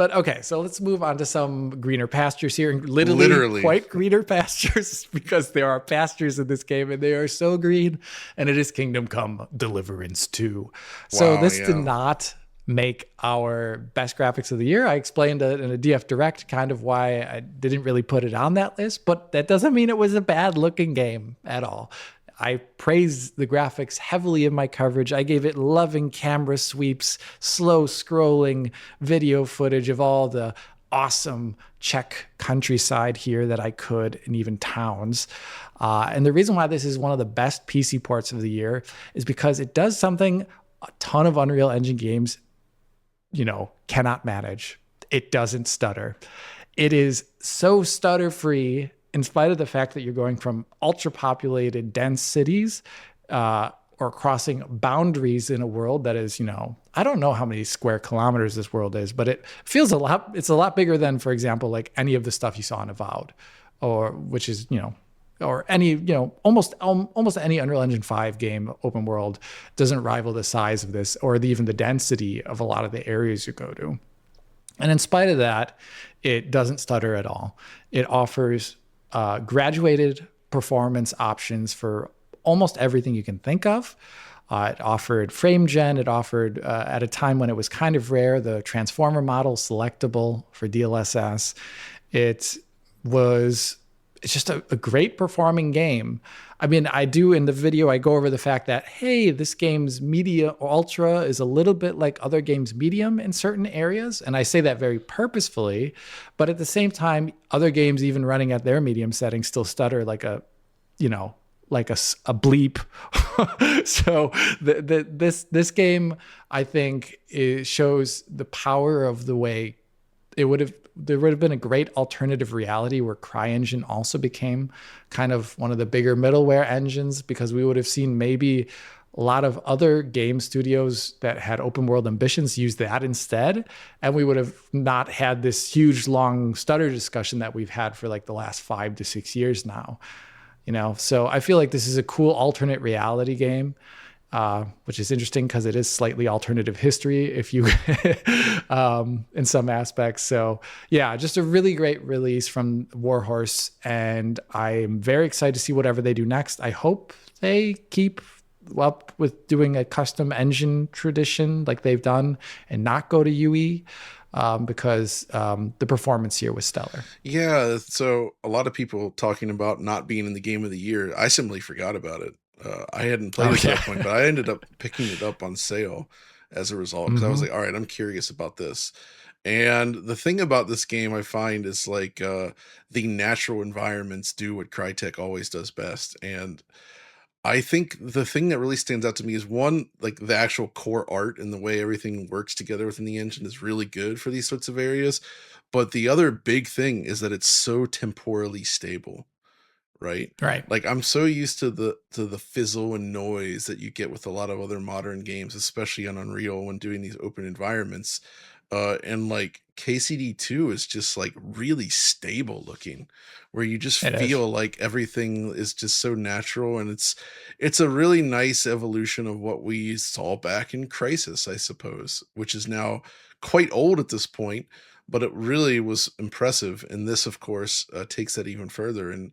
But okay, so let's move on to some greener pastures here, and literally Literally. quite greener pastures because there are pastures in this game and they are so green. And it is Kingdom Come Deliverance 2. So Wow, this did yeah. not make our best graphics of the year. I explained it in a DF Direct kind of why I didn't really put it on that list, but that doesn't mean it was a bad looking game at all. I praised the graphics heavily in my coverage. I gave it loving camera sweeps, slow scrolling video footage of all the awesome Czech countryside here that I could, and even towns. And the reason why this is one of the best PC ports of the year is because it does something a ton of Unreal Engine games, cannot manage. It doesn't stutter. It is so stutter free in spite of the fact that you're going from ultra populated, dense cities or crossing boundaries in a world that is, I don't know how many square kilometers this world is, but it feels it's a lot bigger than, for example, like any of the stuff you saw in Avowed, or which is, or any, almost any Unreal Engine 5 game open world doesn't rival the size of this or even the density of a lot of the areas you go to. And in spite of that, it doesn't stutter at all. It offers graduated performance options for almost everything you can think of. It offered frame gen. It offered, at a time when it was kind of rare, the transformer model selectable for DLSS. It's just a great performing game. I mean, I do in the video, I go over the fact that, hey, this game's media ultra is a little bit like other games medium in certain areas. And I say that very purposefully. But at the same time, other games, even running at their medium setting, still stutter like a bleep. So this game, I think, shows the power of the way there would have been a great alternative reality where CryEngine also became kind of one of the bigger middleware engines, because we would have seen maybe a lot of other game studios that had open world ambitions use that instead. And we would have not had this huge, long stutter discussion that we've had for like the last 5 to 6 years now. So I feel like this is a cool alternate reality game. Which is interesting because it is slightly alternative history if you in some aspects. So yeah, just a really great release from Warhorse, and I'm very excited to see whatever they do next. I hope they keep up with doing a custom engine tradition like they've done and not go to UE. Because the performance here was stellar. Yeah, so a lot of people talking about not being in the game of the year. I simply forgot about it. I hadn't played Oh it to that yeah. point, but I ended up picking it up on sale as a result because I was Mm-hmm. like, all right, I'm curious about this. And the thing about this game I find is like the natural environments do what Crytek always does best. And I think the thing that really stands out to me is one, like the actual core art and the way everything works together within the engine is really good for these sorts of areas. But the other big thing is that it's so temporally stable, right? Right. Like I'm so used to the fizzle and noise that you get with a lot of other modern games, especially on Unreal when doing these open environments. And like KCD2 is just like really stable looking, where you just It is. feel like everything is just so natural, and it's a really nice evolution of what we saw back in Crisis, I suppose, which is now quite old at this point, but it really was impressive. And this, of course, takes that even further, and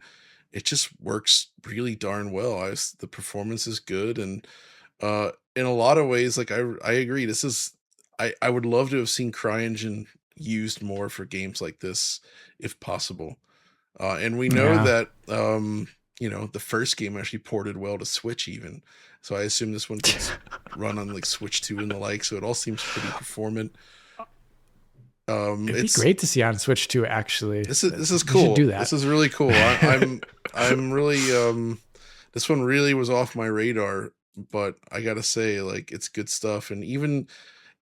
it just works really darn well. The performance is good, and in a lot of ways, like I agree. This is I would love to have seen CryEngine used more for games like this, if possible. And we know Yeah. that the first game actually ported well to Switch even, so I assume this one could run on like Switch 2 and the like. So it all seems pretty performant. It'd be It's great to see on Switch too, actually. this is They should cool. do This that. is really cool. I'm really this one really was off my radar, but I gotta say, like, it's good stuff. And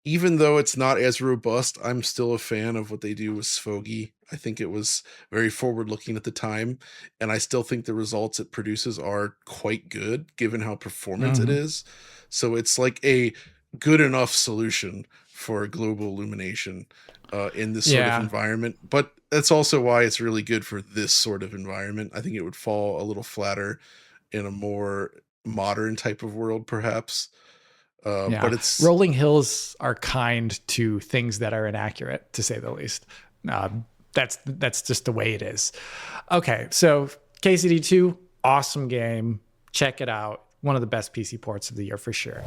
even though it's not as robust, I'm still a fan of what they do with Svogi. I think it was very forward looking at the time, and I still think the results it produces are quite good given how performant it Mhm. is. So it's like a good enough solution for global illumination in this sort of Yeah. environment. But that's also why it's really good for this sort of environment. I think it would fall a little flatter in a more modern type of world, perhaps. Yeah. But it's Rolling hills are kind to things that are inaccurate, to say the least. That's just the way it is. Okay, so KCD2, awesome game. Check it out. One of the best PC ports of the year for sure.